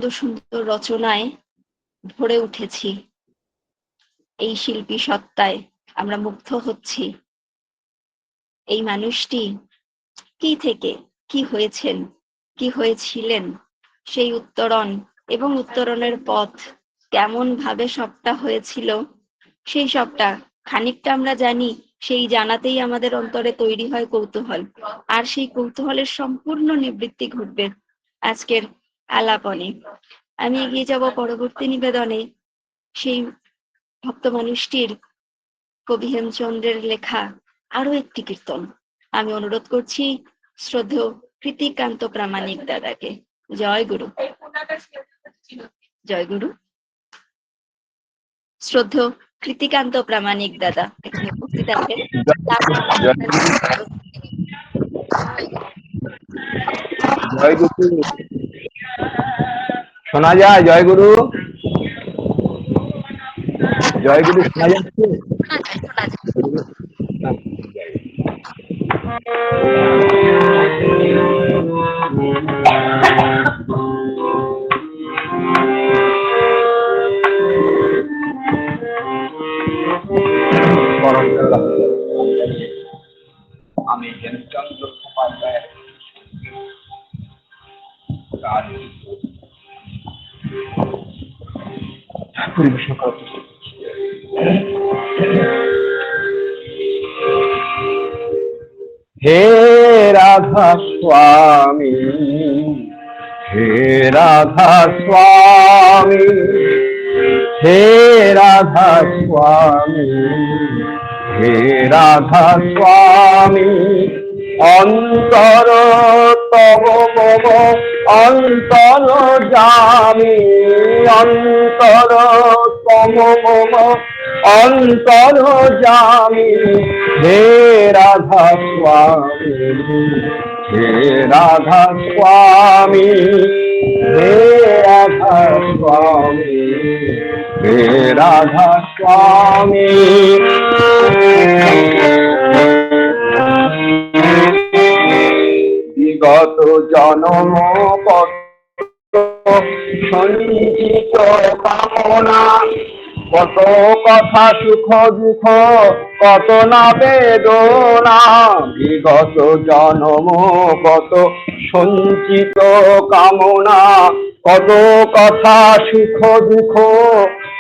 সুন্দর সুন্দর রচনায় ভরে উঠেছি। এই শিল্পী সত্তায় আমরা মুগ্ধ হচ্ছি। এই মানুষটি কি থেকে কি হয়েছেন, কি হয়েছিলেন, সেই উত্তরণ এবং উত্তরণের পথ কেমন ভাবে সবটা হয়েছিল, সেই সবটা খানিকটা আমরা জানি। সেই জানাতেই আমাদের অন্তরে তৈরি হয় কৌতূহল, আর সেই কৌতূহলের সম্পূর্ণ নিবৃত্তি ঘটবে আজকের আলাপনে। আমি এগিয়ে যাব পরবর্তী নিবেদনে সেই ভক্ত মানুষটির, কবি হেমচন্দ্রের লেখা আরো একটি কীর্তন। আমি অনুরোধ করছি শ্রদ্ধেয় কৃতিকান্ত প্রামাণিক দাদাকে। জয় গুরু। জয় গুরু। শ্রদ্ধেয় কৃতিকান্ত প্রামাণিক দাদা এখানে উপস্থিত আছেন। জয় গুরু। শোনা যায়? জয় গুরু। জয় গুরু শোনা যাচ্ছে? আমি হেমচন্দ্র মুখোপাধ্যায় পরিবেশন করার চেষ্টা করছি। হে রাধা স্বামী, হে রাধা স্বামী, হে রাধা স্বামী, হে রাধা স্বামী, অন্তর তব মম অন্তর জামি, অন্তর তব মম অন্তর জামি, হে রাধা স্বামী, হে রাধা স্বামী, হে রাধা স্বামী, হে রাধা স্বামী। বিগত জনম কত সঞ্চিত কামনা, কত কথা সুখ দুঃখ, কত না বেদনা। বিগত জনম কত সঞ্চিত কামনা, কত কথা সুখ দুঃখ,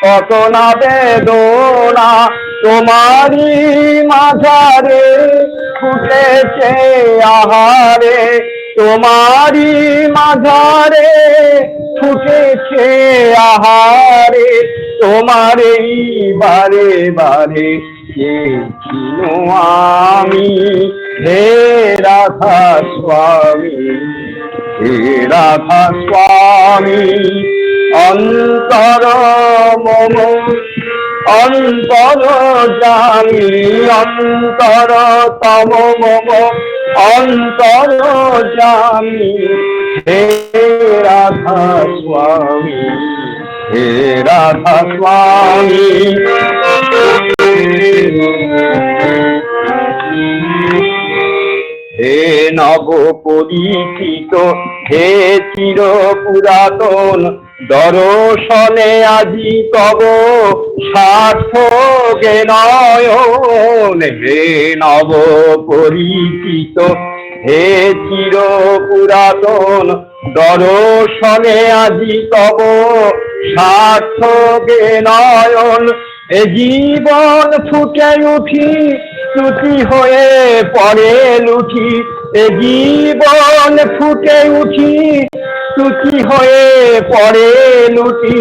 কত না বেদনা। তোমারই মাঝারে ফুটেছে আহারে, তোমারই মাঝারে ফুটেছে আহারে, তোমারে বারে বারে চেয়েছিল আমি। হে রাধা স্বামী, হে রাধা স্বামী, অন্তর মম অন্তর জামি, অন্তর তম মম অন্তর জামি, হে রাধা স্বামী, হে রাধা স্বামী। হে নব পরিচিত, হে চির পুরাতন, দর্শনে আজি তব সার্থক নয়ন। হে নব পরিচিত, হে চির পুরাতন, দর্শনে আজি তব সার্থক নয়ন। এ জীবন ফুটে উঠি শ্রুতি হয়ে পড়ে লুঠি, এ জীবন ফুটে উঠি শ্রুতি হয়ে পড়ে লুটি,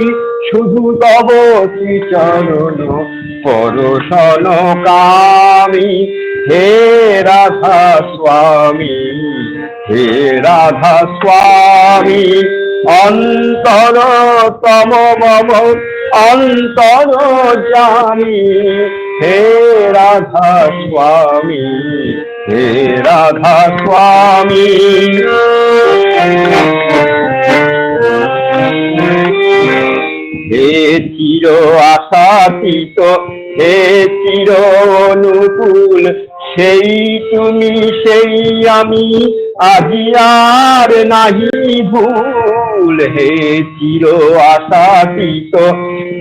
শুধু তব শ্রীচরণ পরশন কামি। হে রাধা স্বামী, হে রাধা স্বামী, অন্তর তম মম অন্তর জামি, হে রাধা স্বামী, হে রাধা স্বামী। হে চির আশাতীত, হে চির অনুকূল, সেই তুমি সেই আমি, আজি আর নাহি ভুল। অনুকূল, হে চির আশাতীত,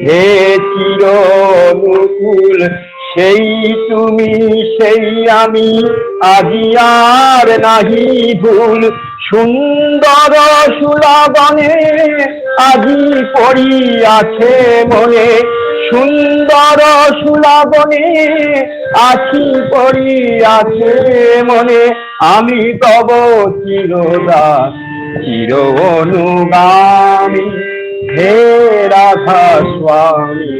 হে চির অনুকূল, সেই তুমি সেই আমি, আজি আর নাহি ভুল। সুন্দর সুলাবনে আজি পড়িয়াছে মনে, সুন্দর সুলাবনে আছি পড়িয়াছে মনে, আমি তব চিরদাস চির অনুগামী, হে রাধা স্বামী,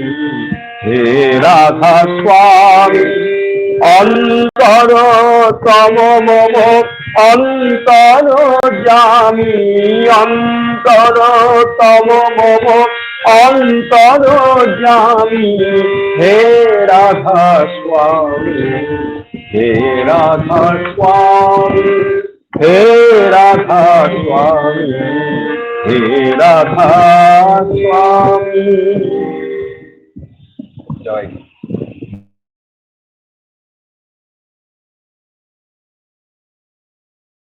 হে রাধা স্বামী। অন্তর তম মম অন্তর জামি, অন্তর তম মম অন্তর জামি, হে রাধা স্বামী, হে রাধা স্বামী, হে রাধা স্বামী, হে রাধা স্বামী।